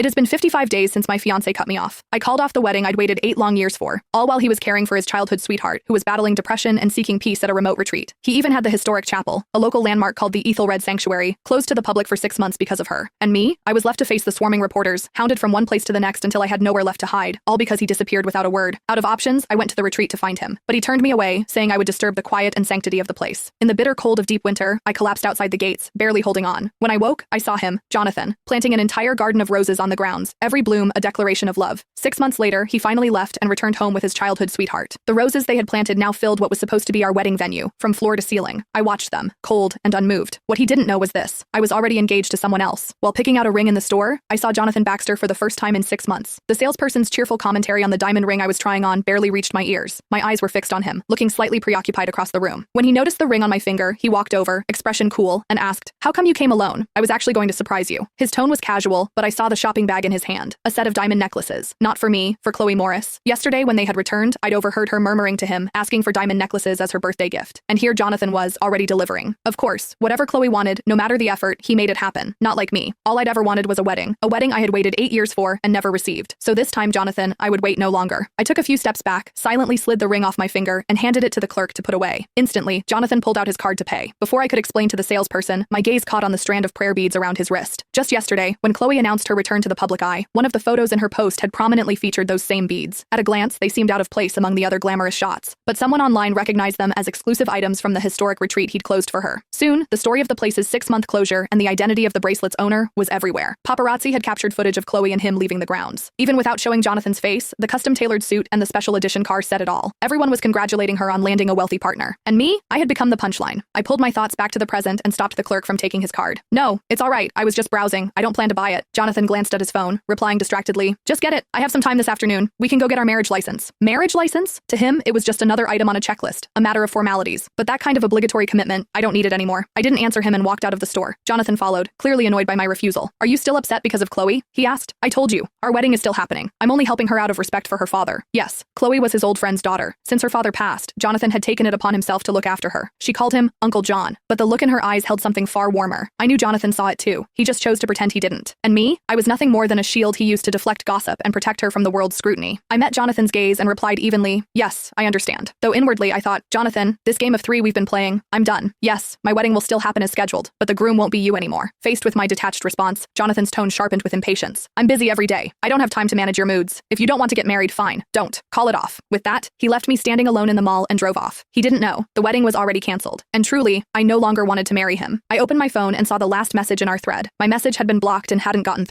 It has been 55 days since my fiancé cut me off. I called off the wedding I'd waited 8 long years for, all while he was caring for his childhood sweetheart, who was battling depression and seeking peace at a remote retreat. He even had the historic chapel, a local landmark called the Ethelred Sanctuary, closed to the public for 6 months because of her. And me? I was left to face the swarming reporters, hounded from one place to the next until I had nowhere left to hide, all because he disappeared without a word. Out of options, I went to the retreat to find him. But he turned me away, saying I would disturb the quiet and sanctity of the place. In the bitter cold of deep winter, I collapsed outside the gates, barely holding on. When I woke, I saw him, Jonathan, planting an entire garden of roses on the grounds, every bloom a declaration of love. 6 months later, he finally left and returned home with his childhood sweetheart. The roses they had planted now filled what was supposed to be our wedding venue, from floor to ceiling. I watched them, cold and unmoved. What he didn't know was this: I was already engaged to someone else. While picking out a ring in the store, I saw Jonathan Baxter for the first time in 6 months. The salesperson's cheerful commentary on the diamond ring I was trying on barely reached my ears. My eyes were fixed on him, looking slightly preoccupied across the room. When he noticed the ring on my finger, he walked over, expression cool, and asked, "How come you came alone? I was actually going to surprise you." His tone was casual, but I saw the shopping bag in his hand, a set of diamond necklaces. Not for me, for Chloe Morris. Yesterday, when they had returned, I'd overheard her murmuring to him, asking for diamond necklaces as her birthday gift. And here Jonathan was, already delivering. Of course, whatever Chloe wanted, no matter the effort, he made it happen. Not like me. All I'd ever wanted was a wedding I had waited 8 years for and never received. So this time, Jonathan, I would wait no longer. I took a few steps back, silently slid the ring off my finger, and handed it to the clerk to put away. Instantly, Jonathan pulled out his card to pay. Before I could explain to the salesperson, my gaze caught on the strand of prayer beads around his wrist. Just yesterday, when Chloe announced her return to the public eye, one of the photos in her post had prominently featured those same beads. At a glance, they seemed out of place among the other glamorous shots, but someone online recognized them as exclusive items from the historic retreat he'd closed for her. Soon, the story of the place's 6-month closure and the identity of the bracelet's owner was everywhere. Paparazzi had captured footage of Chloe and him leaving the grounds. Even without showing Jonathan's face, the custom-tailored suit and the special edition car said it all. Everyone was congratulating her on landing a wealthy partner. And me? I had become the punchline. I pulled my thoughts back to the present and stopped the clerk from taking his card. "No, it's all right. I was just browsing. I don't plan to buy it." Jonathan glanced at his phone, replying distractedly, "Just get it. I have some time this afternoon. We can go get our marriage license." Marriage license? To him, it was just another item on a checklist, a matter of formalities. But that kind of obligatory commitment, I don't need it anymore. I didn't answer him and walked out of the store. Jonathan followed, clearly annoyed by my refusal. "Are you still upset because of Chloe?" he asked. "I told you. Our wedding is still happening. I'm only helping her out of respect for her father." Yes, Chloe was his old friend's daughter. Since her father passed, Jonathan had taken it upon himself to look after her. She called him Uncle John, but the look in her eyes held something far warmer. I knew Jonathan saw it too. He just chose to pretend he didn't. And me? I was nothing more than a shield he used to deflect gossip and protect her from the world's scrutiny. I met Jonathan's gaze and replied evenly, "Yes, I understand." Though inwardly I thought, "Jonathan, this game of 3 we've been playing, I'm done. Yes, my wedding will still happen as scheduled, but the groom won't be you anymore." Faced with my detached response, Jonathan's tone sharpened with impatience. "I'm busy every day. I don't have time to manage your moods. If you don't want to get married, fine. Don't. Call it off." With that, he left me standing alone in the mall and drove off. He didn't know. The wedding was already canceled. And truly, I no longer wanted to marry him. I opened my phone and saw the last message in our thread. My message had been blocked and hadn't gotten